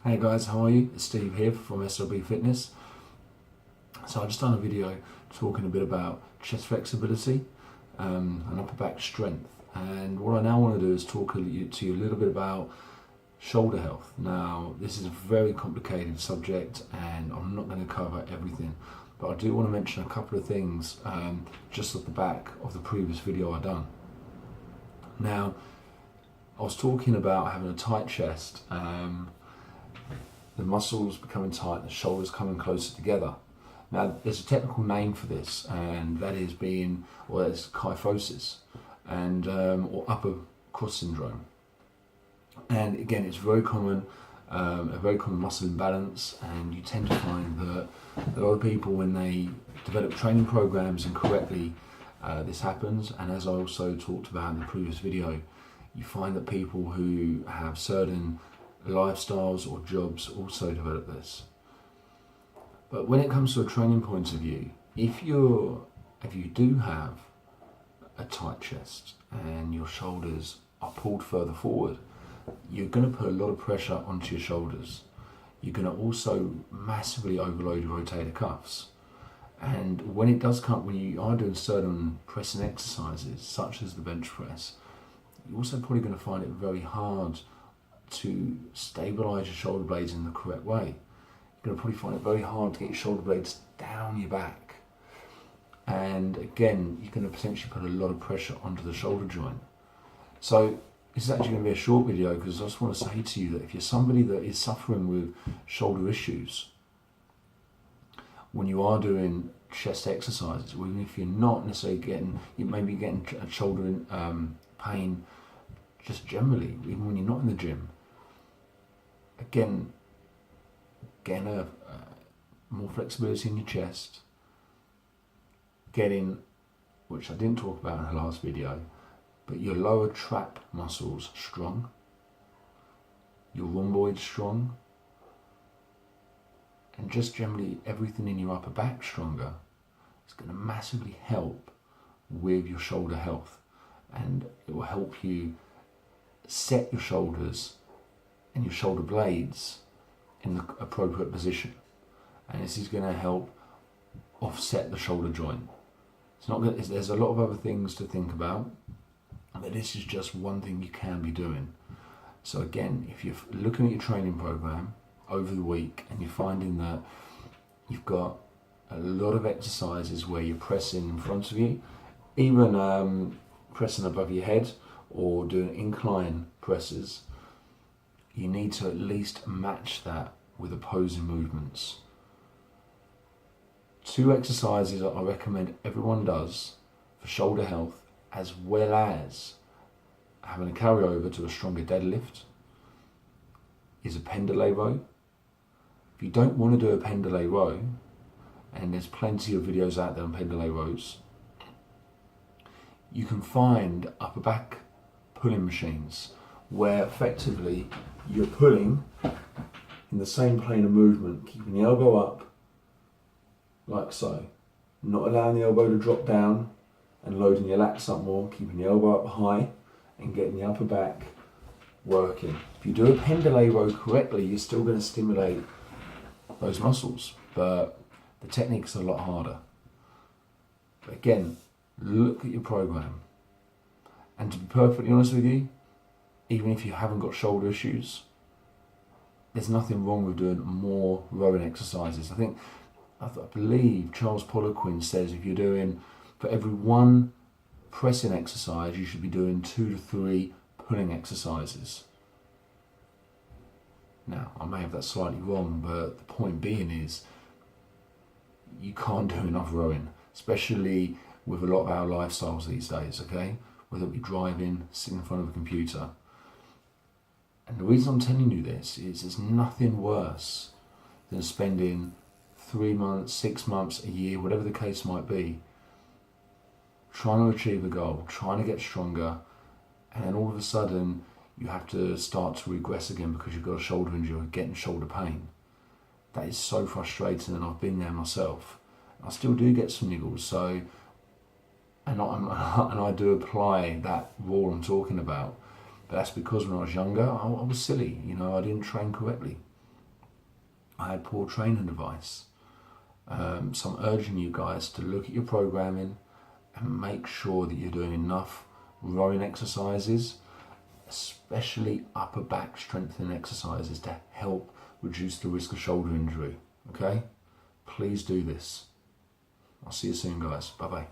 Hey guys, how are you? It's Steve here from SLB Fitness. So I just done a video talking a bit about chest flexibility and upper back strength. And what I now want to do is talk to you a little bit about shoulder health. Now, this is a very complicated subject and I'm not going to cover everything, but I do want to mention a couple of things just off the back of the previous video I done. Now, I was talking about having a tight chest, the muscles becoming tight, the shoulders coming closer together. Now, there's a technical name for this, and that is it's kyphosis, and or upper cross syndrome. And again, it's very common, a very common muscle imbalance, and you tend to find that a lot of people, when they develop training programs incorrectly, this happens. And as I also talked about in the previous video, you find that people who have certain lifestyles or jobs also develop this. But when it comes to a training point of view, if you do have a tight chest and your shoulders are pulled further forward, you're going to put a lot of pressure onto your shoulders. You're going to also massively overload your rotator cuffs. And when you are doing certain pressing exercises, such as the bench press, you're also probably going to find it very hard to stabilize your shoulder blades in the correct way. You're going to probably find it very hard to get your shoulder blades down your back. And again, you're going to potentially put a lot of pressure onto the shoulder joint. So this is actually going to be a short video because I just want to say to you that if you're somebody that is suffering with shoulder issues, when you are doing chest exercises, or even if you're not necessarily you may be getting shoulder pain just generally, even when you're not in the gym, again, getting more flexibility in your chest, getting, which I didn't talk about in the last video, but your lower trap muscles strong, your rhomboid strong, and just generally everything in your upper back stronger. It's going to massively help with your shoulder health, and it will help you set your shoulders and your shoulder blades in the appropriate position, and this is going to help offset the shoulder joint. There's a lot of other things to think about, but this is just one thing you can be doing. So again, if you're looking at your training program over the week and you're finding that you've got a lot of exercises where you're pressing in front of you, even pressing above your head or doing incline presses, you need to at least match that with opposing movements. 2 exercises I recommend everyone does for shoulder health, as well as having a carryover to a stronger deadlift, is a pendlay row. If you don't want to do a pendlay row, and there's plenty of videos out there on pendlay rows, you can find upper back pulling machines where effectively you're pulling in the same plane of movement, keeping the elbow up like so, not allowing the elbow to drop down and loading your lats up more, keeping the elbow up high and getting the upper back working. If you do a pendlay row correctly, you're still going to stimulate those muscles, but the technique's a lot harder. But again, look at your program. And to be perfectly honest with you, even if you haven't got shoulder issues, there's nothing wrong with doing more rowing exercises. I believe Charles Poliquin says if you're doing, for every 1 pressing exercise, you should be doing 2 to 3 pulling exercises. Now, I may have that slightly wrong, but the point being is you can't do enough rowing, especially with a lot of our lifestyles these days, okay? Whether it be driving, sitting in front of a computer. And the reason I'm telling you this is there's nothing worse than spending 3 months, 6 months, a year, whatever the case might be, trying to achieve a goal, trying to get stronger, and then all of a sudden you have to start to regress again because you've got a shoulder injury or getting shoulder pain. That is so frustrating, and I've been there myself. I still do get some niggles, so, and I do apply that rule I'm talking about. But that's because when I was younger, I was silly, I didn't train correctly. I had poor training advice. So I'm urging you guys to look at your programming and make sure that you're doing enough rowing exercises, especially upper back strengthening exercises to help reduce the risk of shoulder injury. Okay? Please do this. I'll see you soon, guys. Bye bye.